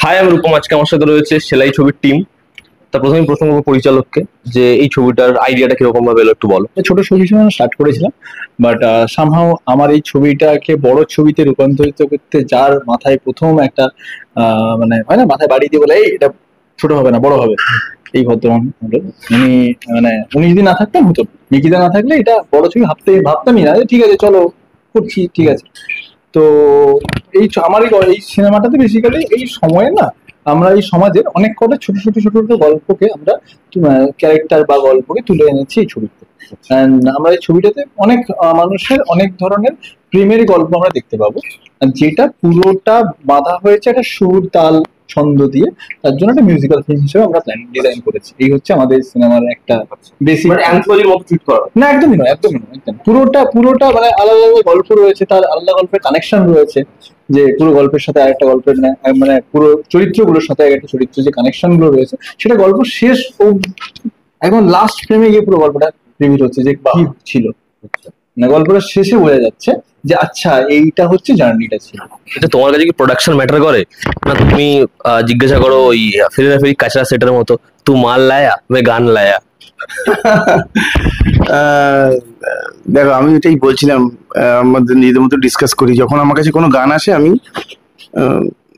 High, আমি রূপম। আজকে আমার সাথে রয়েছে সেলাই ছবির টিম। তা প্রথমে প্রশ্ন করবো পরিচালককে, যে এই ছবিটার আইডিয়াটা কিরকম ভাবে এলো একটু বলো। ছোট ছবি হিসেবে আমরা স্টার্ট করেছিলাম, বাট সামহাও আমার এই ছবিটাকে বড় ছবিতে রূপান্তরিত করতে যার মাথায় প্রথম একটা মানে হয় না, মাথায় বাড়ি দিয়ে বলে এই এটা ছোট হবে না বড় হবে, এই ভদ্রমান হলো। উনি মানে উনি যদি না থাকতেন হতো, নিকিতা না থাকলে এটা বড় ছবি ভাবতামই না। ঠিক আছে চলো করছি, ঠিক আছে। তো এই আমার এই সিনেমাটাতে বেসিক্যালি এই সময়ে না আমরা এই সমাজের অনেক কটা ছোট ছোট ছোট ছোট গল্পকে আমরা ক্যারেক্টার বা গল্পকে তুলে এনেছি এই ছবিতে। আমরা এই ছবিটাতে অনেক মানুষের অনেক ধরনের প্রেমের গল্প আমরা দেখতে পাবো, যেটা পুরোটা বাঁধা হয়েছে একটা সুর তাল ছন্দ দিয়ে। তার জন্য একটা মিউজিক্যাল ফিল্ম হিসেবে আমরা প্ল্যান ডিজাইন করেছি। এই হচ্ছে আমাদের সিনেমার একটা বেসিক। অ্যান্থোলজির মতো ট্রিট করা না, একদমই নয়, একদমই নয়, একদম পুরোটা মানে আলাদা আলাদা গল্প রয়েছে, তার আলাদা গল্পের কানেকশন রয়েছে, যে পুরো গল্পের সাথে আরেকটা গল্পের মানে পুরো চরিত্রগুলোর সাথে একটা চরিত্র যে কানেকশন গুলো রয়েছে, সেটা গল্প শেষ ও একদম লাস্ট ফ্রেমে গিয়ে পুরো গল্পটা রিভিল হচ্ছে যে কি ছিল। মানে গল্পটা শেষে বোঝা যাচ্ছে যে আচ্ছা এইটা হচ্ছে জার্নিটা ছিল। এটা তোমার কাছে কি প্রোডাকশন ম্যাটার করে না? তুমি জিজ্ঞাসা করো ওই ফেরি ফেরি কাঁচরা সেটের মতো, তু মাল লায়া মে গান লায়া। দেখো, আমি এটাই বলছিলাম, আমাদের নিজেদের মতো ডিসকাস করি। যখন আমার কাছে কোনো গান আসে, আমি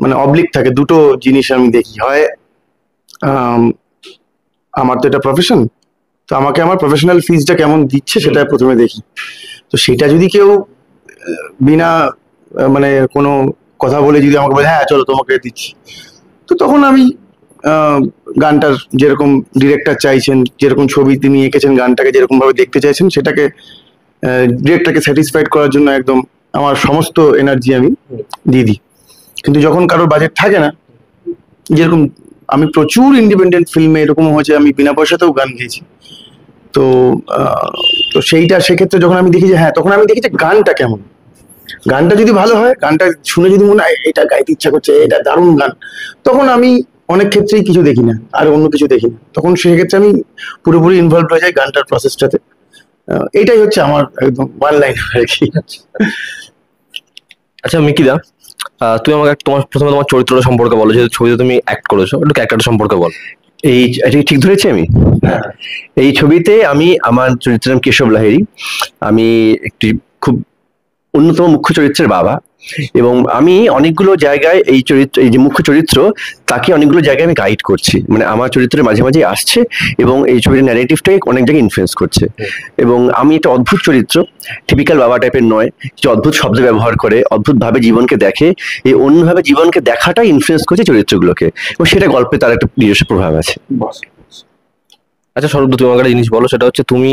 মানে অবলিক থাকে দুটো জিনিস আমি দেখি। হয় আমার তো এটা প্রফেশন, তো আমাকে আমার প্রফেশনাল ফিজটা কেমন দিচ্ছে সেটা প্রথমে দেখি। তো সেটা যদি কেউ বিনা মানে কোনো কথা বলে যদি আমাকে বলে হ্যাঁ চলো তোমাকে দিচ্ছি, তো তখন আমি গানটার যেরকম ডিরেক্টর চাইছেন, যেরকম ছবি তিনি এঁকেছেন, গানটাকে যেরকম ভাবে দেখতে চাইছেন, সেটাকে ডিরেক্টরকে স্যাটিসফাইড করার জন্য একদম আমার সমস্ত এনার্জি আমি দিয়ে দিই। কিন্তু যখন কারোর বাজেট থাকে না, যেরকম আমি প্রচুর ইন্ডিপেন্ডেন্ট ফিল্মে এরকম হয়েছে, আমি বিনা পয়সাতেও গান গেয়েছি। তো তো সেইটা সেক্ষেত্রে যখন আমি দেখি যে হ্যাঁ, তখন আমি দেখি যে গানটা কেমন। গানটা যদি ভালো হয়, গানটা শুনে যদি মনে হয় এটা গাইতে ইচ্ছা করছে, এটা দারুণ গান, তখন আমি অনেক ক্ষেত্রেই কিছু দেখি না, আর অন্য কিছু দেখি না। তখন সেক্ষেত্রে আমি পুরোপুরি ইনভলভ হয়ে যাই গানটার প্রসেসটাতে। এটাই হচ্ছে আমার একদম ওয়ান লাইন আর কি। আচ্ছা মিকিদা, তুমি আমাকে প্রথমে তোমার চরিত্রটা সম্পর্কে বলো, যেহেতু ছবিতে তুমি অ্যাক্ট করেছো, একটু ক্যারেক্টারটা সম্পর্কে বল। এটা ঠিক ধরেছি আমি? এই ছবিতে আমি, আমার চরিত্রের নাম কেশব লাহিড়ী। আমি একটি খুব অন্যতম মুখ্য চরিত্রের বাবা, এবং আমি অনেকগুলো জায়গায় এই চরিত্র, এই যে মুখ্য চরিত্র, তাকে অনেকগুলো জায়গায় আমি গাইড করছি। মানে আমার চরিত্রের মাঝে মাঝে আসছে এবং এই ছবির ন্যারেটিভটাকে অনেক জায়গায় ইনফ্লুয়েন্স করছে। এবং আমি একটা অদ্ভুত চরিত্র, টিপিক্যাল বাবা টাইপের নয়, যে অদ্ভুত শব্দ ব্যবহার করে, অদ্ভুত ভাবে জীবনকে দেখে, এই অন্যভাবে জীবনকে দেখাটাই ইনফ্লুয়েন্স করছে চরিত্রগুলোকে, এবং সেটা গল্পে তার একটা নিজস্ব প্রভাব আছে। আচ্ছা স্বরূপ, তুমি আমাকে একটা জিনিস বলো, সেটা হচ্ছে তুমি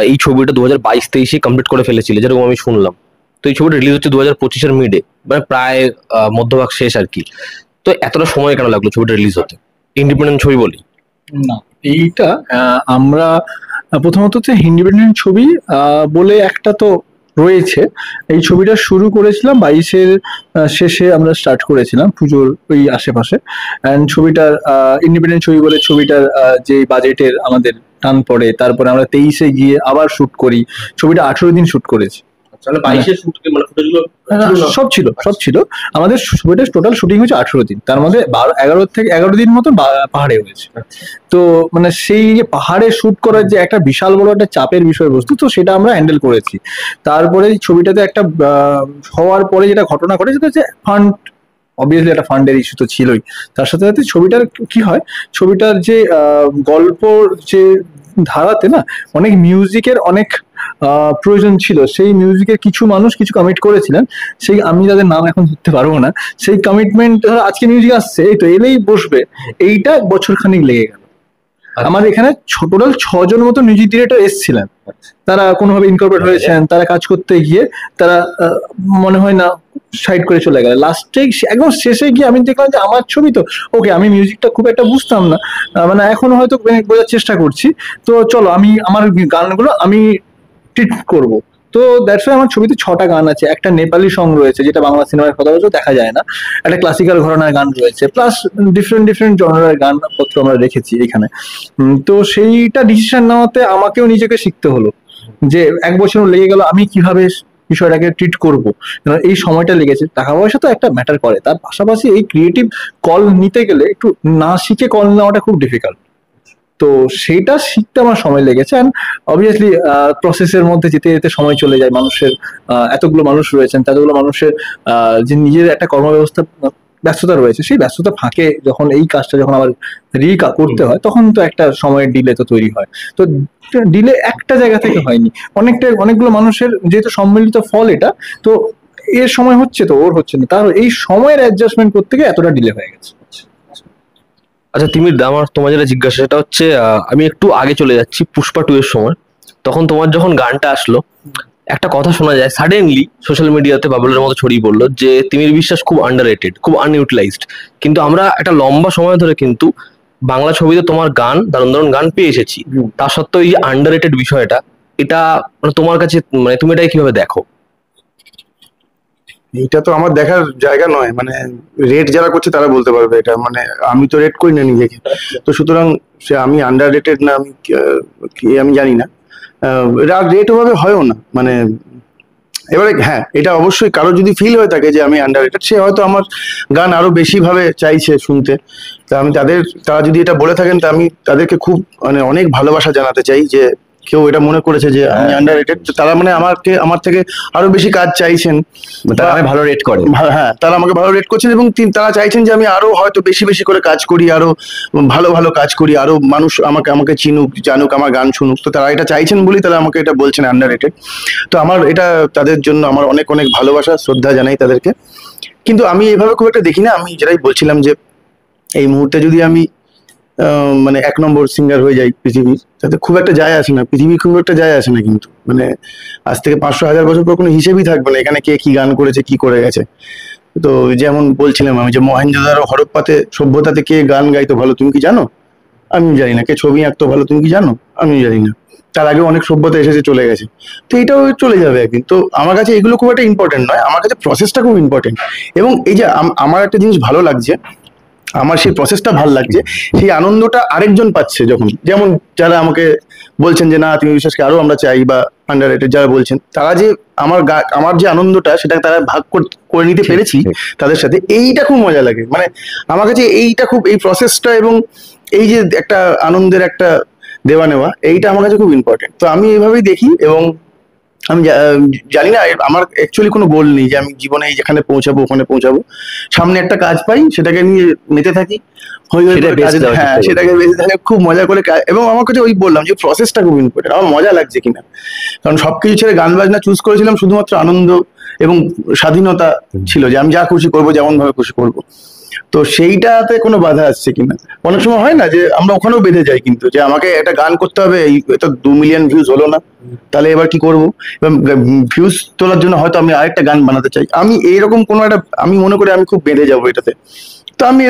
এই ছবিটা 2022-23 কমপ্লিট করে ফেলেছিলে যেরকম আমি শুনলাম। তো এই ছবিটা রিলিজ হচ্ছে 2025-এর মিডে, মানে প্রায় মধ্যভাগ শেষ আর কি। তো এতটা সময় কেন লাগলো ছবিটা রিলিজ হতে? ইন্ডিপেন্ডেন্ট ছবি বলি না, এইটা আমরা প্রথমত হচ্ছে ইন্ডিপেন্ডেন্ট ছবি বলে একটা তো রয়েছে। এই ছবিটা শুরু করেছিলাম 22-এর শেষে, আমরা স্টার্ট করেছিলাম পুজোর ওই আশেপাশে। অ্যান্ড ছবিটার ইন্ডিপেন্ডেন্ট ছবি বলে ছবিটার যে বাজেটের আমাদের টান পড়ে, তারপরে আমরা 23-এ গিয়ে আবার শুট করি। ছবিটা 18 দিন শুট করেছি। সব ছিল আমাদের ছবিটা টোটাল শুটিং হচ্ছে 18 দিন, তার মধ্যে 11 দিন মতো পাহাড়ে হয়েছে। তো মানে সেই যে পাহাড়ে শুট করার যে একটা বিশাল বড় একটা চাপের বিষয়বস্তু, তো সেটা আমরা হ্যান্ডেল করেছি। তারপরে ছবিটাতে একটা হওয়ার পরে যেটা ঘটনা ঘটে সেটা হচ্ছে ফান্ড, অবভিয়াসলি একটা ফান্ডের ইস্যু তো ছিলই। তার সাথে সাথে ছবিটার কি হয়, ছবিটার যে গল্প যে ধারাতে না অনেক মিউজিকের অনেক প্রয়োজন ছিল। সেই মিউজিকের কিছু মানুষ কিছু কমিট করেছিলেন, সেই আমি তাদের নাম এখন ধরতে পারবো না। সেই কমিটমেন্ট, আজকে মিউজিক আসছে এই তো এলেই বসবে, এইটা বছরখানিক লেগে গেল। আমাদের এখানে টোটাল 6 জন মতো মিউজিক ডিরেক্টর এসেছিলেন, তারা কোনোভাবে ইনকর্পোরেট হয়েছেন, তারা কাজ করতে গিয়ে তারা মনে হয় না সাইড করে চলে গেল। লাস্টে একদম শেষে গিয়ে আমি দেখলাম যে আমার ছবি তো ওকে, আমি মিউজিকটা খুব একটা বুঝতাম না, মানে এখনো হয়তো বোঝার চেষ্টা করছি, তো চলো আমি আমার গানগুলো আমি ট্রিট করবো। তো দ্যাটস ওয়াই আমার ছবিতে 6টা গান আছে। একটা নেপালি সং রয়েছে যেটা বাংলা সিনেমার কথা বলতে দেখা যায় না, একটা ক্লাসিক্যাল ঘরানার গান রয়েছে, প্লাস ডিফারেন্ট জনরার গান পত্র আমরা রেখেছি এখানে। তো সেইটা ডিসিশন নেওয়াতে আমাকেও নিজেকে শিখতে হলো যে 1 বছর লেগে গেল আমি কিভাবে বিষয়টাকে ট্রিট করবো, এই সময়টা লেগেছে। টাকা পয়সা তো একটা ম্যাটার করে, তার পাশাপাশি এই ক্রিয়েটিভ কল নিতে গেলে একটু না শিখে কল নেওয়াটা খুব ডিফিকাল্ট। তো সেইটা শিখতে আমার সময় লেগেছে। অ্যান্ড অবভিয়াসলি প্রসেসের মধ্যে যেতে যেতে সময় চলে যায় মানুষের। এতগুলো মানুষ রয়েছেন, এতগুলো মানুষের যে নিজের একটা কর্মব্যবস্থা ব্যস্ততা রয়েছে, সেই ব্যস্ততা ফাঁকে যখন এই কাজটা যখন আবার করতে হয়, তখন তো একটা সময়ের ডিলে তো তৈরি হয়। তো ডিলে একটা জায়গা থেকে হয়নি, অনেকগুলো মানুষের যেহেতু সম্মিলিত ফল এটা, তো এর সময় হচ্ছে তো ওর হচ্ছে না, তার এই সময়ের অ্যাডজাস্টমেন্ট করতে গিয়ে এতটা ডিলে হয়ে গেছে। আচ্ছা তিমির, আমার তোমার যেটা জিজ্ঞাসা সেটা হচ্ছে, আমি একটু আগে চলে যাচ্ছি পুষ্পা 2 এর সময়। তখন তোমার যখন গানটা আসলো, একটা কথা শোনা যায় সাডেনলি সোশ্যাল মিডিয়াতে বাবলের মতো ছড়িয়ে পড়লো যে তিমির বিশ্বাস খুব আন্ডাররেটেড, খুব আনইউটিলাইজড। কিন্তু আমরা একটা লম্বা সময় ধরে কিন্তু বাংলা ছবিতে তোমার গান, দারুণ দারুণ গান পেয়ে এসেছি। তা সত্ত্বেও এই যে আন্ডাররেটেড বিষয়টা, এটা মানে তোমার কাছে, মানে তুমি এটাকে কিভাবে দেখো? এইটা তো আমার দেখার জায়গা নয়, মানে রেট যারা করছে তারা বলতে পারবে এটা, মানে আমি তো রেট করি না নিজেকে। তো সুতরাং সে আমি আন্ডার রেটেড না আমি কি আমি জানি না, রেট ওভাবে হয়ও না। মানে এবারে হ্যাঁ, এটা অবশ্যই কারো যদি ফিল হয়ে থাকে যে আমি আন্ডার রেটেড, সে হয়তো আমার গান আরো বেশি ভাবে চাইছে শুনতে। তা আমি তারা যদি এটা বলে থাকেন, তা আমি তাদেরকে খুব মানে অনেক ভালোবাসা জানাতে চাই যে কেউ এটা মনে করেছে যে আমি আন্ডার রেটেড, তারা মানে আমার থেকে আরো বেশি কাজ চাইছেন, তারা আমায় ভালো রেট করে। হ্যাঁ, তারা আমাকে ভালো রেট করছেন এবং তারা চাইছেন যে আমি আরো হয়তো বেশি বেশি করে কাজ করি, আরো ভালো ভালো কাজ করি, আরো মানুষ আমাকে চিনুক, জানুক, আমার গান শুনুক। তো তারা এটা চাইছেন বলেই তারা আমাকে এটা বলছেন আন্ডার রেটেড। তো আমার এটা তাদের জন্য আমার অনেক অনেক ভালোবাসা, শ্রদ্ধা জানাই তাদেরকে। কিন্তু আমি এভাবে খুব একটা দেখি না। আমি যেটাই বলছিলাম যে এই মুহূর্তে যদি আমি মানে 1 নম্বর সিঙ্গার হয়ে যাই পৃথিবীর, তাতে খুব একটা যায় আসে না, পৃথিবী খুব একটা যায় আসে না। কিন্তু মানে আজ থেকে 500-1000 বছর পর কোনো হিসেবই থাকবে না এখানে কে কি গান করেছে, কি করে গেছে। তো যেমন বলছিলাম আমি যে মহেঞ্জোদারো হরপ্পাতে সভ্যতাতে কে গান গাইতো ভালো তুমি কি জানো? আমি জানি না। কে ছবি আঁকতো ভালো তুমি কি জানো? আমি জানি না। তার আগে অনেক সভ্যতা এসেছে, চলে গেছে। তো এটাও চলে যাবে একদিন। তো আমার কাছে এগুলো খুব একটা ইম্পর্টেন্ট নয়, আমার কাছে প্রসেসটা খুব ইম্পর্টেন্ট। এবং এই যে আমার একটা জিনিস ভালো লাগছে, আমার সেই প্রসেসটা ভালো লাগছে, সেই আনন্দটা আরেকজন পাচ্ছে যখন, যেমন যারা আমাকে বলছেন যে না তুমি বিশ্বাসকে আরো আমরা চাই, বা আন্ডার রেটেড যারা বলছেন, তারা যে আমার যে আনন্দটা সেটা তারা ভাগ করে নিতে পেরেছি তাদের সাথে, এইটা খুব মজা লাগে। মানে আমার কাছে এইটা খুব, এই প্রসেসটা এবং এই যে একটা আনন্দের একটা দেওয়া নেওয়া, এইটা আমার কাছে খুব ইম্পর্টেন্ট। তো আমি এইভাবেই দেখি। এবং আমি জানি না, আমার অ্যাকচুয়ালি কোনো গোল নেই যে আমি জীবনে যেখানে পৌঁছাবো ওখানে পৌঁছাবো। সামনে একটা কাজ পাই, সেটাকে নিয়ে মেতে থাকি, হ্যাঁ সেটাকে বেঁচে থাকে, খুব মজা করে। এবং আমার কাছে ওই বললাম যে প্রসেসটা খুব ইম্পর্টেন্ট, আমার মজা লাগছে কিনা। কারণ সবকিছু ছেড়ে গান বাজনা চুজ করেছিলাম শুধুমাত্র আনন্দ এবং স্বাধীনতা ছিল, যে আমি যা খুশি করবো, যেমন ভাবে খুশি করবো। তো সেইটাতে কোনো বাধা আসছে কিনা। অনেক সময় হয় না যে আমরা ওখানেও বেঁধে যাই, কিন্তু যে আমাকে একটা গান করতে হবে, এই তো 2 মিলিয়ন ভিউজ হলো না, তাহলে এবার কি করবো? ভিউজ তোলার জন্য হয়তো আমি আরেকটা গান বানাতে চাই। আমি এইরকম কোনো একটা, আমি মনে করি আমি খুব বেঁধে যাবো এটাতে। তো আমি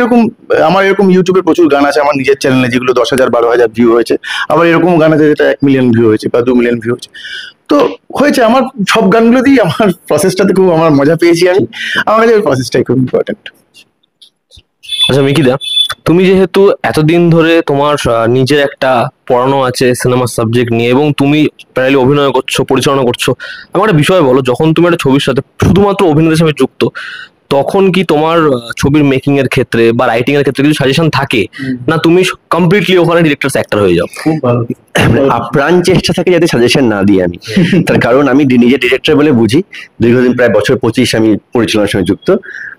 আমার এরকম ইউটিউবে প্রচুর গান আছে আমার নিজের চ্যানেলে, যেগুলো 10,000-12,000 ভিউ হয়েছে। আবার এরকম গান আছে যেটা 1 মিলিয়ন ভিউ হয়েছে বা 2 মিলিয়ন ভিউ হয়েছে। তো হয়েছে আমার সব গানগুলো দিয়ে আমার প্রসেসটাতে খুব আমার মজা পেয়েছি আমি। আমার কাছে ওই প্রসেসটাই খুব ইম্পর্টেন্ট। আচ্ছা মিকিদা, তুমি যেহেতু এতদিন ধরে তোমার নিজের একটা পড়ানো আছে সিনেমার সাবজেক্ট নিয়ে, এবং তুমি প্রায়লি অভিনয় করছো, পরিচালনা করছো, আমার একটা বিষয় বলো, যখন তুমি একটা ছবির সাথে শুধুমাত্র অভিনেতা হিসেবে যুক্ত, তখন কি তোমার ছবির মেকিং এর ক্ষেত্রে বা রাইটিং এর ক্ষেত্রে কিছু সাজেশন থাকে, না তুমি কমপ্লিটলি ওখানে ডিরেক্টরস অ্যাক্টর হয়ে যাও? খুব ভালো, আপ্রাণ চেষ্টা থাকে যাতে সাজেশন না দিই আমি। তার কারণ আমি নিজে ডিরেক্টর বলে বুঝি, দীর্ঘদিন প্রায় বছর 25 আমি পরিচালনার সঙ্গে যুক্ত।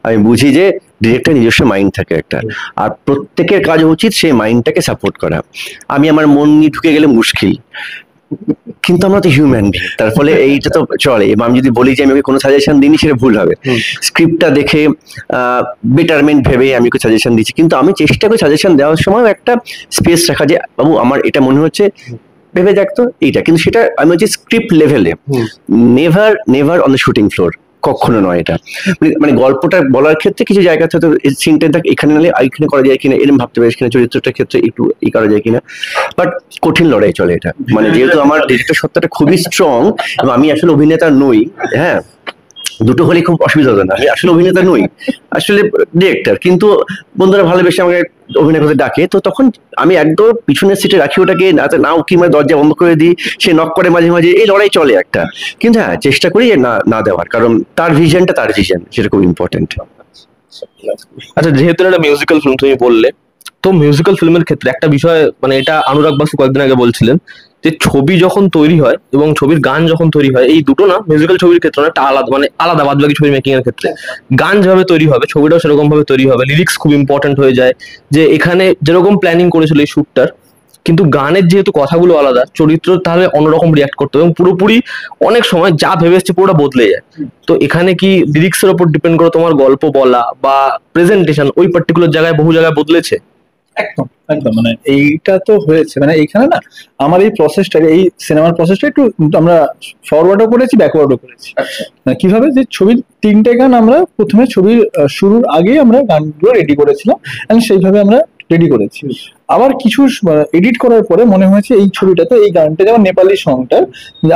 আমি বুঝি যে ডিরেক্টর নিজস্ব মাইন্ড থাকে একটা, আর প্রত্যেকের কাজ উচিত সেই মাইন্ডটাকে সাপোর্ট করা। আমি আমার মন নিয়ে ঢুকে গেলে মুশকিল, কিন্তু আমরা তো হিউম্যান, তার ফলে এইটা তো চলে। এবং আমি যদি বলি যে আমি ওকে কোনো সাজেশন দিইনি, সেটা ভুল হবে। স্ক্রিপ্টটা দেখে বেটারমেন্ট ভেবে আমি ওকে সাজেশন দিচ্ছি, কিন্তু আমি চেষ্টা করি সাজেশন দেওয়ার সময় একটা স্পেস রাখা, যে বাবু আমার এটা মনে হচ্ছে, ভেবে দেখতো এইটা। কিন্তু সেটা আমি হচ্ছে স্ক্রিপ্ট লেভেলে, never on the shooting floor, কখনো নয় এটা। মানে গল্পটা বলার ক্ষেত্রে কিছু জায়গাতে হয়তো সিনটা এখানে নালে এখানে করা যায় কিনা, এরকম ভাবতে পারিস কিনা, চরিত্রটার ক্ষেত্রে একটু করা যায় কিনা। বাট কঠিন লড়াই চলে এটা, মানে যেহেতু আমার ডিরেক্টর সত্তাটা খুবই স্ট্রং, এবং আমি আসলে অভিনেতা নই। হ্যাঁ, দুটো হলে খুব অসুবিধা হতো না। আমি আসলে অভিনেতা নই, আসলে ডিরেক্টর। কিন্তু বন্ধুরা ভালোবেসে আমাকে অভিনয় করতে ডাকে, তো তখন আমি একদম পিছনের সিটে রাখি ওটাকে, না উকি মানে দরজা বন্ধ করে দিই, সে নক করে মাঝে মাঝে, এই লড়াই চলে একটা। কিন্তু হ্যাঁ, চেষ্টা করি না না দেওয়ার, কারণ তার ভিশনটা তার ভিশন, সেটা খুব ইম্পর্টেন্ট। আচ্ছা, যেহেতু এটা মিউজিক্যাল ফিল্ম তুমি বললে, তো মিউজিক্যাল ফিল্মের ক্ষেত্রে একটা বিষয়, মানে এটা অনুরাগ বাসু কয়েকদিন আগে বলছিলেন যে ছবি যখন তৈরি হয় এবং ছবির গান যখন তৈরি হয়, এই দুটো না মিউজিক্যাল ছবির ক্ষেত্রে অনেকটা আলাদা, মানে আলাদা বাদ বাকি ছবি মেকিং এর ক্ষেত্রে। গান যেভাবে তৈরি হবে ছবিটাও সেরকম ভাবে তৈরি হবে, লিরিক্স খুব ইম্পর্টেন্ট হয়ে যায়। যে এখানে যেরকম প্ল্যানিং করেছিল এই শুটটার, কিন্তু গানের যেহেতু কথাগুলো আলাদা, চরিত্র তাহলে অন্যরকম রিয়াক্ট করতে হবে এবং পুরোপুরি অনেক সময় যা ভেবে এসছে পুরোটা বদলে যায়। তো এখানে কি লিরিক্স এর উপর ডিপেন্ড করে তোমার গল্প বলা বা প্রেজেন্টেশন ওই পার্টিকুলার জায়গায় বহু জায়গায় বদলেছে? একদম একদম, মানে এইটা তো হয়েছে, মানে এইখানে না আমার এই প্রসেসটা, এই সিনেমার প্রসেসটা একটু আমরা ফরওয়ার্ডও করেছি, ব্যাকওয়ার্ডও করেছি। কিভাবে, যে ছবির 3টে গান আমরা প্রথমে ছবির শুরুর আগে আমরা গানগুলো রেডি করেছিলাম, এন্ড সেইভাবে আমরা রেডি করেছি। আবার কিছু এডিট করার পরে মনে হয়েছে এই ছবিটাতে এই গানটা, যেমন নেপালি সংটা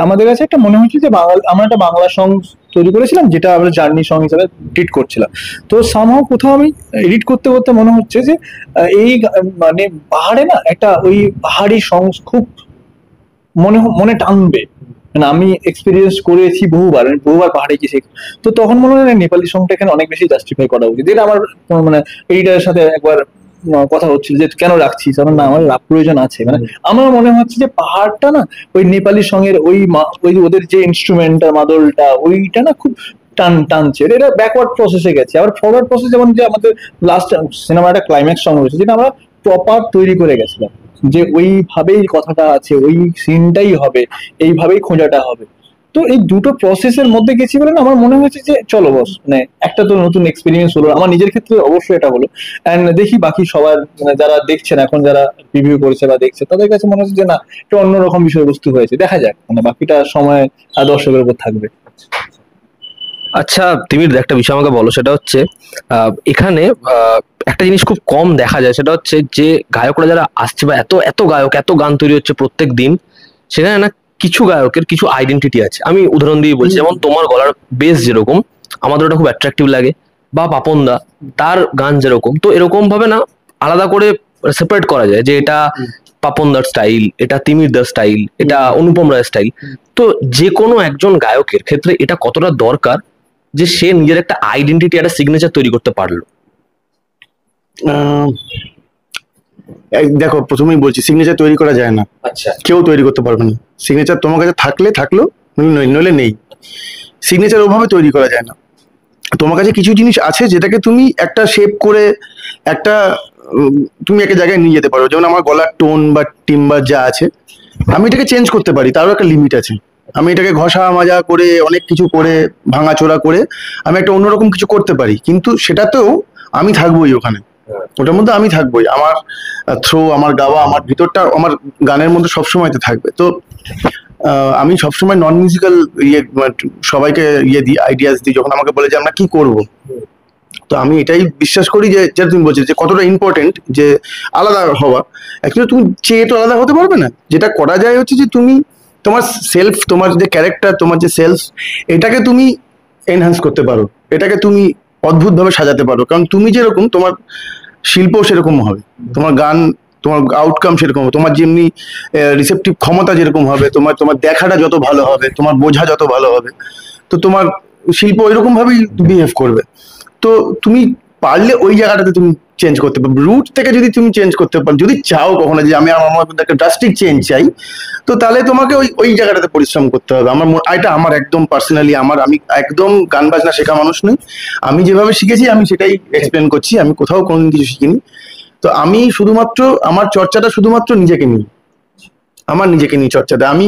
আমাদের কাছে একটা মনে হয়েছে যে আমরা একটা বাংলা সং তৈরি করেছিলাম, যেটা আমরা জার্নি সং হিসাবে ট্রিট করছিলাম। তো সামহাও কোথাও আমি এডিট করতে করতে মনে হচ্ছে যে এই মানে পাহাড়ে না একটা ওই পাহাড়ি সং খুব মনে টানবে, মানে আমি এক্সপিরিয়েন্স করেছি বহুবার, আমি বহুবার পাহাড়ে গেছি। তো তখন মনে হয় নেপালি সংটা এখানে অনেক বেশি জাস্টিফাই করা উচিত। এটা আমার মানে এইটার সাথে একবার কথা হচ্ছিল যে কেন রাখছিস, আমার না, আমার প্রয়োজন আছে। মানে আমার মনে হচ্ছে যে পাহাড়টা না ওই নেপালি সঙ্গের ওই ওদের যে ইনস্ট্রুমেন্টটা, মাদলটা, ওইটা না খুব টানছে। এটা ব্যাকওয়ার্ড প্রসেসে গেছে। আবার ফরওয়ার্ড প্রসেস, যেমন যে আমাদের লাস্ট সিনেমার একটা ক্লাইম্যাক্স সং রয়েছে, যেটা আমরা প্রপার তৈরি করে গেছিলাম, যে ওইভাবেই কথাটা আছে, ওই সিনটাই হবে, এইভাবেই খোঁজাটা হবে। তো এই দুটো প্রসেসের মধ্যে গেছি বলে না আমার মনে হয়েছে যে চলো বস, মানে একটা তো নতুন এক্সপিরিয়েন্স হলো, আমার নিজের ক্ষেত্রে অবশ্যই এটা হলো। এন্ড দেখি বাকি সবার, মানে যারা দেখছেন এখন, যারা রিভিউ করেছে বা দেখছে, তাদের কাছে মনে হচ্ছে যে না, একটা অন্যরকম বিষয়বস্তু হয়েছে। দেখা যাক, মানে বাকিটা সময় দর্শকের উপর থাকবে। আচ্ছা তিমির, একটা বিষয় আমাকে বলো, সেটা হচ্ছে এখানে একটা জিনিস খুব কম দেখা যায়, সেটা হচ্ছে যে গায়করা যারা আসছে বা এত এত গায়ক, এত গান তৈরি হচ্ছে প্রত্যেক দিন, সেখানে না কিছু গায়কের কিছু আইডেন্টিটি আছে। আমি উদাহরণ দিয়ে বলছি, যেমন তোমার গলার বেস যেরকম আমাদের ওটা খুব অ্যাট্রাকটিভ লাগে, বা পাপন দা তার গান যেরকম, তো এরকম ভাবে না আলাদা করে সেপারেট করা যায় যে এটা পাপন দার স্টাইল, এটা তিমির দার স্টাইল, এটা অনুপম রায়ের স্টাইল। তো যে কোনো একজন গায়কের ক্ষেত্রে এটা কতটা দরকার যে সে নিজের একটা আইডেন্টিটি, একটা সিগনেচার তৈরি করতে পারলো? দেখো, প্রথমেই বলছি, সিগনেচার তৈরি করা যায় না। আচ্ছা, কেউ তৈরি করতে পারবে না। সিগনেচার তোমার কাছে থাকলে থাকলো, নইলে নেই। সিগনেচার ওভাবে তৈরি করা যায় না। তোমার কাছে কিছু জিনিস আছে যেটাকে তুমি একটা শেপ করে একটা তুমি একটা জায়গায় নিয়ে যেতে পারো। যেমন আমার গলার টোন বা টিম্বার যা আছে, আমি এটাকে চেঞ্জ করতে পারি, তারও একটা লিমিট আছে। আমি এটাকে ঘষা মাজা করে, অনেক কিছু করে, ভাঙাচোরা করে আমি একটা অন্যরকম কিছু করতে পারি, কিন্তু সেটাতেও আমি থাকবোই ওখানে, ওটার মধ্যে আমি থাকবোই। আমার থ্রো, আমার গাওয়া, আমার ভিতরটা আমার গানের মধ্যে সবসময়তে থাকবে। তো আমি সবসময় নন মিউজিক্যাল সবাইকে দিই, আইডিয়াস দিই, যখন আমাকে বলে যে আমরা কি করব। তো আমি এটাই বিশ্বাস করি যে, যেটা তুমি বলছো যে কতটা ইম্পর্টেন্ট যে আলাদা হওয়া। অ্যাকচুয়ালি তুমি চেয়ে তো আলাদা হতে পারবে না। যেটা করা যায় হচ্ছে যে তুমি তোমার সেলফ, তোমার যে ক্যারেক্টার, তোমার যে সেলফ, এটাকে তুমি এনহ্যান্স করতে পারো, এটাকে তুমি অদ্ভুতভাবে সাজাতে পারো। কারণ তুমি যেরকম, তোমার শিল্প সেরকম হবে, তোমার গান, তোমার আউটকাম সেরকম হবে, তোমার যেমনি রিসেপটিভ ক্ষমতা যেরকম হবে, তোমার দেখাটা যত ভালো হবে, তোমার বোঝা যত ভালো হবে, তো তোমার শিল্প ওইরকম ভাবেই বিহেভ করবে। তো তুমি পারলে ওই জায়গাটাতে তুমি চেঞ্জ করতে পারবে, রুট থেকে যদি তুমি চেঞ্জ করতে পারো, যদি চাও কখনো যে আমি আমার মধ্যে একটা ড্রাস্টিক চেঞ্জ চাই, তো তাহলে তোমাকে ওই জায়গাটাতে পরিশ্রম করতে হবে। এটা আমার একদম পার্সোনালি, আমি একদম গান বাজনা শেখা মানুষ নই। আমি যেভাবে শিখেছি আমি সেটাই এক্সপ্লেন করছি, আমি কোথাও কোনো কিছু শিখিনি। তো আমি শুধুমাত্র আমার চর্চাটা শুধুমাত্র নিজেকে নিই, আমার নিজেকে নিয়ে চর্চাটা, আমি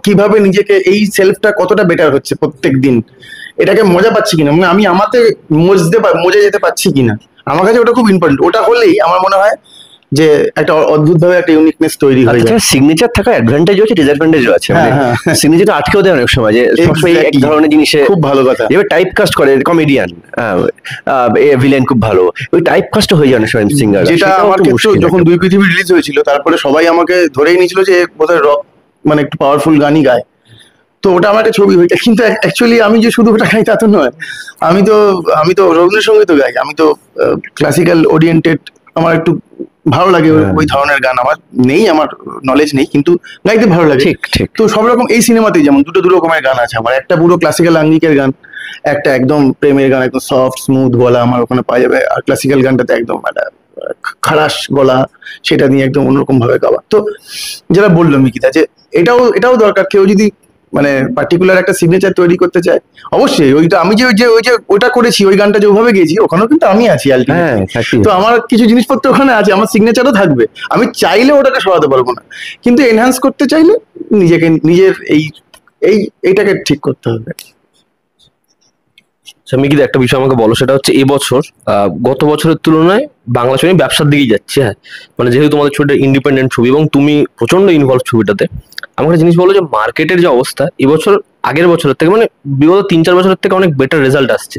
কিভাবে নিজেকে, এই সেলফটা কতটা বেটার হচ্ছে প্রত্যেক দিন, এটাকে মজা পাচ্ছি কিনা, মানে আমি আমাতে মজে যেতে পারছি কিনা, আমার কাছে ওটা খুব ইম্পর্টেন্ট। ওটা হলেই আমার মনে হয় যে একটা অদ্ভুতভাবে একটা ইউনিকনেস তৈরি হয়ে যায়। সিগনেচার থাকা অ্যাডভান্টেজ আছে, ডিসঅ্যাডভান্টেজও আছে। মানে সিগনেচার আটকেও দেয় অনেক সময়, যে সবসময় এক ধরনের জিনিসে। খুব ভালো কথা। এবার টাইপ কাস্ট করে কমেডিয়ান, ভিলেন খুব ভালো, ওই টাইপ কাস্ট হয়ে যায় অনেক সময় সিঙ্গার। যেটা আমার ক্ষেত্রে যখন দুই পৃথিবী রিলিজ হয়েছিল, তারপরে সবাই আমাকে ধরেই নিয়েছিল যে বোধহয় রক, মানে একটু পাওয়ারফুল গানই গায়। তো ওটা আমার একটা ছবি হয়েছে, কিন্তু অ্যাকচুয়ালি আমি যে শুধু ওটা গাই তা তো নয়। আমি তো রবীন্দ্রসঙ্গীতও গাই, আমি তো ক্লাসিক্যাল ওরিয়েন্টেড আমার একটু ভালো লাগে, ওই ধরনের গান আমার নেই, আমার নলেজ নেই, কিন্তু গাইতে ভালো লাগে। ঠিক ঠিক। তো সব রকম এই সিনেমাতেই যেমন দুটো রকমের গান আছে আমার, একটা পুরো ক্লাসিক্যাল আঙ্গিকের গান, একটা একদম প্রেমের গান, একদম সফট স্মুথ গলা আমার ওখানে পাওয়া যাবে, আর ক্লাসিক্যাল গানটাতে একদম একটা খারাস গলা, সেটা নিয়ে একদম অন্যরকম ভাবে গাওয়া। তো যেটা বললো মিকিতা, যে এটাও দরকার, কেউ যদি মানে পার্টিকুলার একটা সিগনেচার তৈরি করতে চায়, অবশ্যই ওইটা আমি যে ওইটা করেছি, ওই গানটা যেভাবে গেয়েছি ওখানেও কিন্তু আমি আছি আলটিমেটলি। তো আমার কিছু জিনিসপত্র ওখানে আছে, আমার সিগনেচারও থাকবে, আমি চাইলে ওটাকে সরাতে পারবো না, কিন্তু এনহ্যান্স করতে চাইলে নিজের এইটাকে ঠিক করতে হবে। মিকিদা একটা বিষয় আমাকে বলো, সেটা হচ্ছে এবছর গত বছরের তুলনায় বাংলা ছবি ব্যবসার দিকেই যাচ্ছে। হ্যাঁ, মানে যেহেতু তোমাদের ছবিটা ইন্ডিপেন্ডেন্ট ছবি এবং তুমি প্রচন্ড ইনভলভ ছবিটাতে, আমাকে জিনিস বলো যে মার্কেটের যে অবস্থা এবছর আগের বছরের থেকে, মানে বিগত 3-4 বছরের থেকে অনেক বেটার রেজাল্ট আসছে।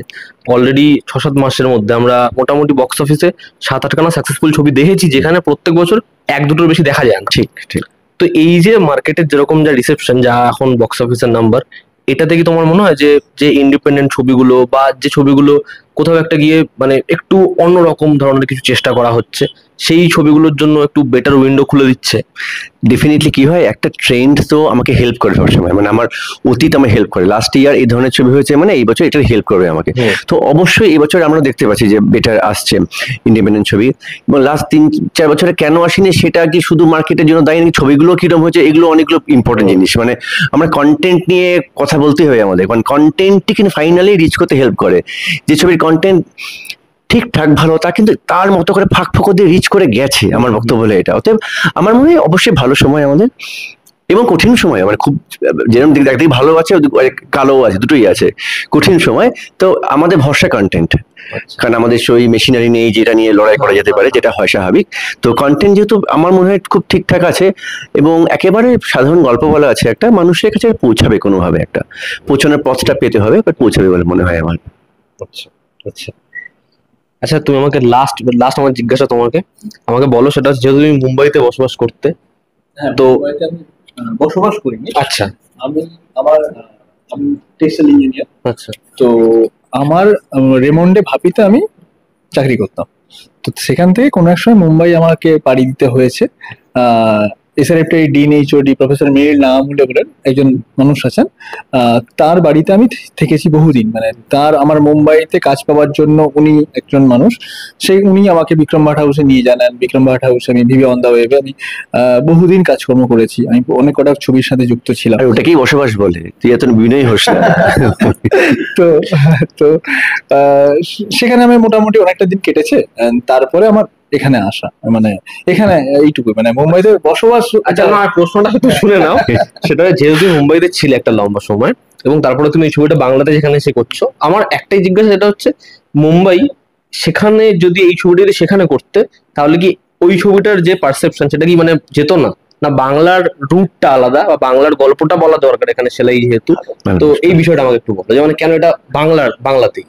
অলরেডি 6-7 মাসের মধ্যে আমরা মোটামুটি বক্স অফিসে 7-8খানা সাকসেসফুল ছবি দেখেছি, যেখানে প্রত্যেক বছর 1-2টোর বেশি দেখা যায় না। ঠিক ঠিক। তো এই যে মার্কেটের যেরকম যা রিসেপশন, যা এখন বক্স অফিসের নাম্বার, এটাতে কি তোমার মনে হয় যে ইন্ডিপেন্ডেন্ট ছবিগুলো বা যে ছবিগুলো কোথাও একটা গিয়ে মানে একটু অন্যরকম ধরনের কিছু চেষ্টা করা হচ্ছে, সেই ছবিগুলোর জন্য একটু বেটার উইন্ডো খুলে দিচ্ছে? ডেফিনেটলি কি হয়, একটা ট্রেন্ড তো আমাকে হেল্প করে সবসময়, মানে আমার অতীত আমাকে হেল্প করে। লাস্ট ইয়ার এই ধরনের ছবি হয়েছে, মানে এই বছর এটা হেল্প করবে আমাকে। তো অবশ্যই এই বছর আমরা দেখতে পাচ্ছি যে বেটার আসছে ইন্ডিপেন্ডেন্ট ছবি, এবং লাস্ট 3-4 বছরে কেন আসেনি সেটা কি শুধু মার্কেটের জন্য দায়ী নাকি, ছবিগুলো কিরকম হয়েছে, এগুলো অনেকগুলো ইম্পর্টেন্ট জিনিস। মানে আমরা কন্টেন্ট নিয়ে কথা বলতেই হয় আমাদের, কারণ কন্টেন্টটি কিন্তু ফাইনালি রিচ করতে হেল্প করে। যে ছবির কন্টেন্ট ঠিকঠাক ভালো, তা কিন্তু তার মতো করে ফাঁক ফোঁকর দিয়ে রিচ করে গেছে, আমার বক্তব্য হলো এটা। অতএব আমার মনে হয় অবশ্যই ভালো সময় আমাদের, এবং কঠিন সময়, মানে খুব যেরকম দিক একদিকে ভালো আছে, কালো আছে, দুটোই আছে, কঠিন সময়। তো আমাদের ভরসা কন্টেন্ট, কারণ আমাদের সেই মেশিনারি নেই যেটা নিয়ে লড়াই করা যেতে পারে, যেটা হয় স্বাভাবিক। তো কন্টেন্ট যেহেতু আমার মনে হয় খুব ঠিকঠাক আছে, এবং একেবারে সাধারণ গল্প বলা আছে, একটা মানুষের কাছে পৌঁছাবে, কোনোভাবে একটা পৌঁছানোর পথটা পেতে হবে, বাট পৌঁছাবে বলে মনে হয় আমার। আচ্ছা আচ্ছা আচ্ছা, তুমি আমাকে লাস্ট আমার জিজ্ঞাসা তোমাকে, আমাকে বলো সেটা হচ্ছে, যেহেতু তুমি মুম্বাইতে বসবাস করতে, তো বসবাস করিনি। আচ্ছা, আমি টেক্সটাইল ইঞ্জিনিয়ার। আচ্ছা, তো আমার রেমন্ডে ভাপিতে আমি চাকরি করতাম। তো সেখান থেকে কোনো এক সময় মুম্বাই আমাকে পাড়ি দিতে হয়েছে। এসআরএফ ডিন এইচওডি প্রফেসর মেরিল নাগামুলে বলেন একজন মানুষ আছেন, তার বাড়িতে আমি থেকেছি বহুদিন। মানে আমার মুম্বাইতে কাজ পাওয়ার জন্য উনি একজন মানুষ, উনি আমাকে বিক্রম ভাট হাউসে নিয়ে যান। বিক্রম ভাট হাউসে আমি ভিভি অন দা ওয়েবে আমি বহুদিন কাজকর্ম করেছি, আমি অনেক কটা ছবির সাথে যুক্ত ছিলাম। ওটাকেই বসবাস বলে, তুই এত বিনয়ী হোস না। তো তো সেখানে আমি মোটামুটি অনেকটা দিন কেটেছে। তারপরে আমার এখানে আসা, মানে এখানে এইটুকু, মানে মুম্বাইতে বসবাস। আচ্ছা, আমার প্রশ্নটা একটু শুনে নাও। সেটা যেহেতু তুমি মুম্বাইতে ছিলে একটা লম্বা সময়, এবং তারপরে তুমি এই ছবিটা বাংলাতে যেখানে এসে করছো, আমার একটাই জিজ্ঞাসা, সেটা হচ্ছে মুম্বাই, সেখানে যদি এই ছবিটা সেখানে করতে, তাহলে কি ওই ছবিটার যে পারসেপশন সেটা কি মানে যেত না? না বাংলার রুটটা আলাদা, বা বাংলার গল্পটা বলা দরকার এখানে সেলাই যেহেতু? তো এই বিষয়টা আমাকে একটু বলো, যে মানে কেন এটা বাংলাতেই?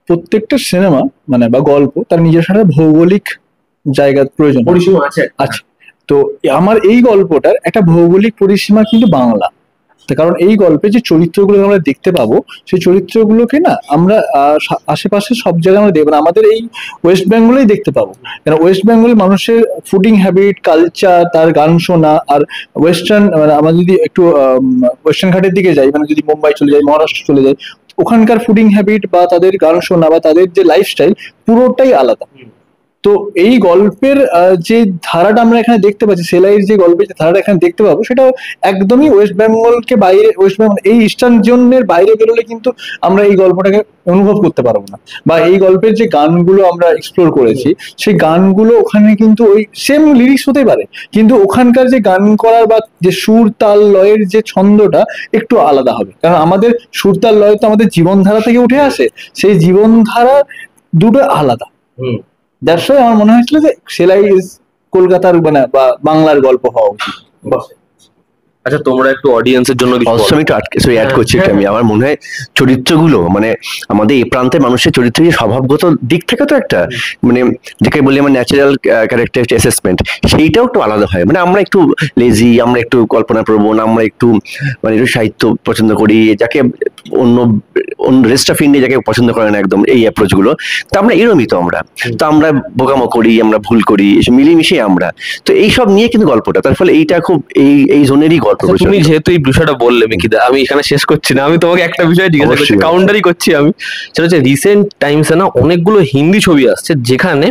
প্রত্যেকটা সিনেমা মানে বা গল্প তার নিজস্ব একটা ভৌগোলিক জায়গার প্রয়োজন, পরিসীমা আছে। আচ্ছা, তো আমার এই গল্পটার একটা ভৌগোলিক পরিসীমা কিন্তু বাংলা। কারণ এই গল্পে যে চরিত্রগুলো আমরা দেখতে পাবো, সেই চরিত্রগুলোকে না আমরা আশেপাশে সব জায়গায় আমরা দেখবো না, আমাদের এই ওয়েস্ট বেঙ্গলেই দেখতে পাবো। কারণ ওয়েস্ট বেঙ্গলের মানুষের ফুডিং হ্যাবিট, কালচার, তার গান শোনা, আর ওয়েস্টার্ন, মানে আমরা যদি একটু ওয়েস্টার্ন ঘাটের দিকে যাই, মানে যদি মুম্বাই চলে যাই, মহারাষ্ট্র চলে যাই, ওখানকার ফুডিং হ্যাবিট বা তাদের গান শোনা বা তাদের যে লাইফস্টাইল পুরোটাই আলাদা। তো এই গল্পের যে ধারাটা আমরা এখানে দেখতে পাচ্ছি, সেলাইয়ের যে গল্পের যে ধারাটা এখানে দেখতে পাবো, সেটা একদমই ওয়েস্ট বেঙ্গলকে বাইরে, ওয়েস্ট বেঙ্গল এই ইস্টার্ন জোনের বাইরে বেরোলে কিন্তু আমরা এই গল্পটাকে অনুভব করতে পারবো না। বা এই গল্পের যে গানগুলো আমরা এক্সপ্লোর করেছি, সেই গানগুলো ওখানে কিন্তু ওই সেম লিরিক্স হতে পারে, কিন্তু ওখানকার যে গান করার বা যে সুর তাল লয়ের যে ছন্দটা একটু আলাদা হবে। কারণ আমাদের সুর তাল লয় তো আমাদের জীবনধারা থেকে উঠে আসে, সেই জীবনধারা দুটো আলাদা। দ্যাটস ওয়াই আমার মনে হয়েছিল যে সেলাই ইজ কলকাতার মানে বা বাংলার গল্প হওয়া উচিত। আচ্ছা তোমরা একটু অডিয়েন্সের জন্য কিছু অবশ্য বলো। আমি একটু অ্যাড করছি এটা আমি, আমার মনে হয় চরিত্রগুলো মানে আমাদের এই প্রান্তের মানুষের চরিত্রের স্বভাবগত দিক থেকে তো একটা মানে যেটাকে বলি আমার ন্যাচারাল ক্যারেক্টার অ্যাসেসমেন্ট, সেইটাও একটু আলাদা হয়। মানে আমরা একটু লেজি, আমরা একটু কল্পনা প্রবণ, আমরা একটু মানে একটু সাহিত্য পছন্দ করি, যাকে অন্য অন্য রেস্ট অফ ইন্ডিয়া যাকে পছন্দ করে না একদম এই অ্যাপ্রোচ গুলো, তো আমরা এরমই তো আমরা তো আমরা বোকামো করি, আমরা ভুল করি, এসব মিলেমিশে আমরা তো এইসব নিয়ে কিন্তু গল্পটা, তার ফলে এইটা খুব এই জোনেরই গল্প। আচ্ছা, তুমি যেহেতু এই বিষয়টা বললে মিকিদা, আমি এখানে শেষ করছি না, আমি তোমাকে একটা বিষয় জিজ্ঞাসা করছি, অবশ্যই। কাউন্টারই করছি আমি। সেটা হচ্ছে রিসেন্ট টাইমসে না অনেকগুলো হিন্দি ছবি আসছে যেখানে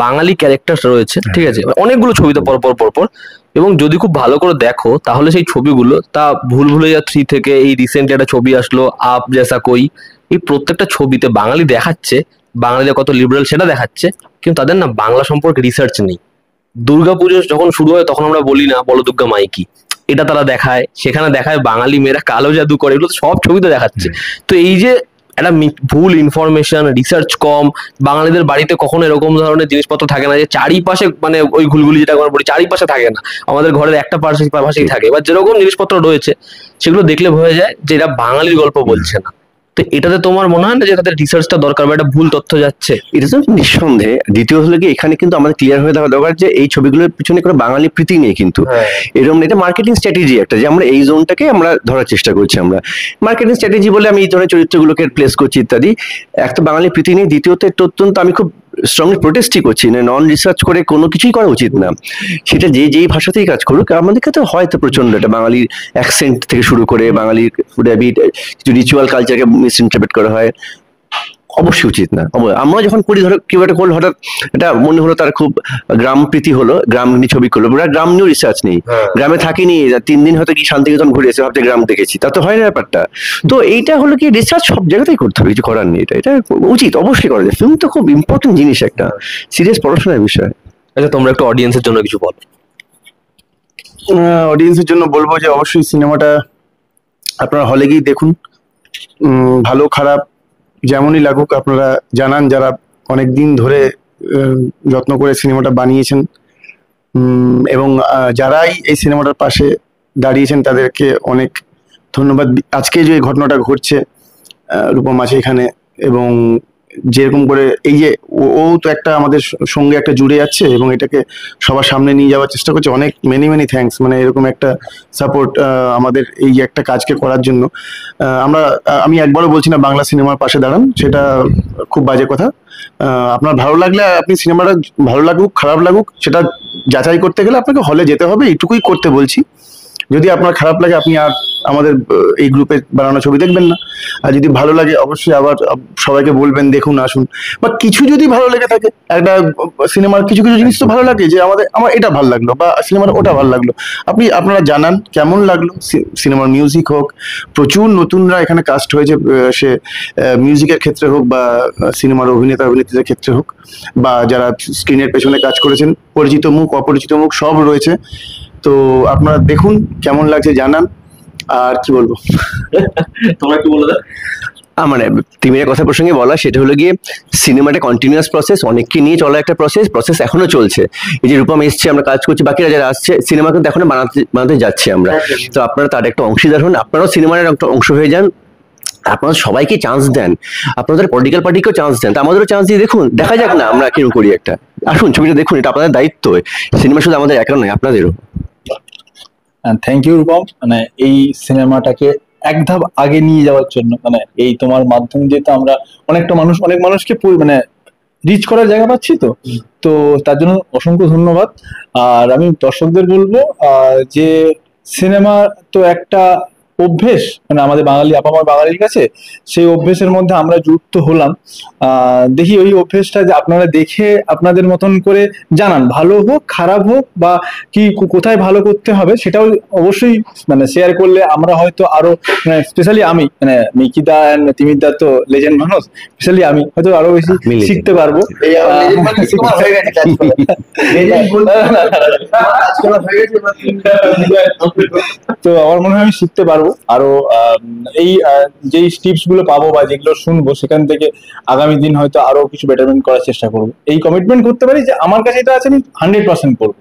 বাঙালি ক্যারেক্টার রয়েছে, ঠিক আছে, অনেকগুলো ছবিতে পরপর পরপর, এবং যদি খুব ভালো করে দেখো তাহলে সেই ছবিগুলো, তা ভুল ভুলাইয়া 3 থেকে এই রিসেন্টলি একটা ছবি আসলো আপ জেসা কই, এই প্রত্যেকটা ছবিতে বাঙালি দেখাচ্ছে, বাঙালিরা কত লিবারেল সেটা দেখাচ্ছে, কিন্তু তাদের না বাংলা সম্পর্কে রিসার্চ নেই। দুর্গাপুজো যখন শুরু হয় তখন আমরা বলি না বলো দুর্গা মাইকি, এটা তারা দেখায়, সেখানে দেখায় বাঙালি মেয়েরা কালো জাদু করে, এগুলো তো সব ছবিতে দেখাচ্ছে। তো এই যে একটা ভুল ইনফরমেশন, রিসার্চ কম, বাঙালিদের বাড়িতে কখনো এরকম ধরনের জিনিসপত্র থাকে না যে চারিপাশে, মানে ওই ঘুলগুলি যেটা আমরা বলি চারিপাশে থাকে না, আমাদের ঘরের একটা পাশেই থাকে, এবার যেরকম জিনিসপত্র রয়েছে সেগুলো দেখলে বোঝা যায় যে এরা বাঙালির গল্প বলছে না। তো এটাতে তোমার মনে হয় না যে তাদের রিসার্চটা দরকার বা একটা ভুল তথ্য যাচ্ছে? এটা তো নিঃসন্দেহে। দ্বিতীয় হলো কি, এখানে কিন্তু আমাদের ক্লিয়ার হয়ে দেওয়া দরকার যে এই ছবিগুলোর পিছনে কোনো বাঙালি প্রীতি নেই কিন্তু, এরকম এটা মার্কেটিং স্ট্র্যাটেজি একটা, যে আমরা এই জোনটাকে আমরা ধরার চেষ্টা করছি, আমরা মার্কেটিং স্ট্র্যাটেজি বলে আমি এই ধরনের চরিত্রগুলোকে প্লেস করছি ইত্যাদি। একটা বাঙালি প্রীতি নেই, দ্বিতীয়ত এটা অত্যন্ত আমি খুব স্ট্রংলি প্রোটেস্টই করছি, না নন রিসার্চ করে কোনো কিছুই করা উচিত না, সেটা যেই ভাষাতেই কাজ করুক। আমাদের কাছে হয়তো প্রচন্ড একটা বাঙালির অ্যাকসেন্ট থেকে শুরু করে বাঙালির ফুড হ্যাবিট, কিছু রিচুয়াল কালচারকে মিস ইন্টারপ্রেট করা হয়, অবশ্যই উচিত না। আমরা যখন করি, ধরো কেউ একটা করলো, হঠাৎ এটা মনে হলো তার খুব গ্রাম প্রীতি হলো, গ্রাম নিয়ে ছবি করলো, ওরা গ্রাম নিয়েও রিসার্চ নেই, গ্রামে থাকিনি, 3 দিন হয়তো কি শান্তিনিকেতন ঘুরে এসে ভাবছে গ্রাম দেখেছি, তা তো হয় না ব্যাপারটা। তো এইটা হলো কি, রিসার্চ সব জায়গাতেই করতে হবে, কিছু করার নেই, এটা উচিত, অবশ্যই করা যায়। ফিল্ম তো খুব ইম্পর্টেন্ট জিনিস, একটা সিরিয়াস পড়াশোনার বিষয়। আচ্ছা তোমরা একটু অডিয়েন্সের জন্য কিছু বলো। অডিয়েন্সের জন্য বলবো যে অবশ্যই সিনেমাটা আপনারা হলে গিয়ে দেখুন। ভালো খারাপ যেমনই লাগুক আপনারা জানান, যারা অনেক দিন ধরে যত্ন করে সিনেমাটা বানিয়েছেন, এবং যারাই এই সিনেমাটার পাশে দাঁড়িয়েছেন তাদেরকে অনেক ধন্যবাদ। আজকে যে ঘটনাটা ঘটছে রূপম আছে এখানে, এবং যেরকম করে এই যে ও তো একটা আমাদের সঙ্গে একটা জুড়ে যাচ্ছে এবং এটাকে সবার সামনে নিয়ে যাওয়ার চেষ্টা করছে, অনেক মেনি থ্যাঙ্কস। মানে এরকম একটা সাপোর্ট আমাদের এই যে একটা কাজকে করার জন্য। আমি একবারও বলছি না বাংলা সিনেমার পাশে দাঁড়ান, সেটা খুব বাজে কথা। আপনার ভালো লাগলে, আপনি সিনেমাটা ভালো লাগুক খারাপ লাগুক সেটা যাচাই করতে গেলে আপনাকে হলে যেতে হবে, এইটুকুই করতে বলছি। যদি আপনার খারাপ লাগে আপনি আর আমাদের এই গ্রুপে বানানো ছবি দেখবেন না, আর যদি ভালো লাগে অবশ্যই আবার সবাইকে বলবেন দেখুন আসুন। বা কিছু যদি ভালো লেগে থাকে, একটা সিনেমার কিছু জিনিস তো ভালো লাগে, যে আমার এটা ভালো লাগলো বা সিনেমার ওটা ভালো লাগলো, আপনারা জানান কেমন লাগলো। সিনেমার মিউজিক হোক, প্রচুর নতুনরা এখানে কাস্ট হয়েছে, সে মিউজিকের ক্ষেত্রে হোক বা সিনেমার অভিনেত্রীদের ক্ষেত্রে হোক, বা যারা স্ক্রিনের পেছনে কাজ করেছেন, পরিচিত মুখ অপরিচিত মুখ সব রয়েছে। তো আপনারা দেখুন, কেমন লাগছে জানান। আর কি বলবো, তোমরা কি বলো? মানে টিমের কথা প্রসঙ্গে বলা, সেটা হলো গিয়ে সিনেমাটা কন্টিনিউয়াস প্রসেস, অনেককে নিয়ে চলা একটা প্রসেস এখনো চলছে। এই যে রূপম এসছে, আমরা কাজ করছি, বাকিরা যারা আসছে, সিনেমা কিন্তু এখনো বানাতে যাচ্ছি আমরা। তো আপনারা তার একটা অংশীদার হন, আপনারাও সিনেমার একটা অংশ হয়ে যান, আপনারা সবাইকে চান্স দেন, আপনাদের পলিটিক্যাল পার্টিকেও চান্স দেন, তা আমাদেরও চান্স দিয়ে দেখুন, দেখা যাক না আমরা কিরকম করি একটা। আসুন ছবিটা দেখুন, এটা আপনাদের দায়িত্ব, সিনেমা শুধু আমাদের একা নয়, আপনাদেরও। থ্যাংক ইউ রূপম, মানে এই সিনেমাটাকে এক ধাপ আগে নিয়ে যাওয়ার জন্য। মানে এই তোমার মাধ্যম দিয়ে তো আমরা অনেক মানুষকে মানে রিচ করার জায়গা পাচ্ছি, তো তার জন্য অসংখ্য ধন্যবাদ। আর আমি দর্শকদের বলবো যে সিনেমা তো একটা অভ্যেস, মানে আমাদের বাঙালি আপামর বাঙালির কাছে সেই অভ্যেসের মধ্যে আমরা যুক্ত হলাম। দেখি ওই অভ্যেসটা যে আপনারা দেখে আপনাদের মতন করে জানান, ভালো হোক খারাপ হোক বা কি কোথায় ভালো করতে হবে, সেটাও অবশ্যই মানে শেয়ার করলে আমরা হয়তো আরো, স্পেশালি আমি, মানে মিকিদা এন্ড তিমিরদা তো লেজেন্ড মানুষ, স্পেশালি আমি হয়তো আরো বেশি শিখতে পারবো। তো আমার মনে হয় আমি শিখতে পারবো আরো, এই যেই টিপস গুলো পাবো বা যেগুলো শুনবো সেখান থেকে আগামী দিন হয়তো আরো কিছু বেটারমেন্ট করার চেষ্টা করবো। এই কমিটমেন্ট করতে পারি যে আমার কাছে এটা আছে, আমি 100% করবো।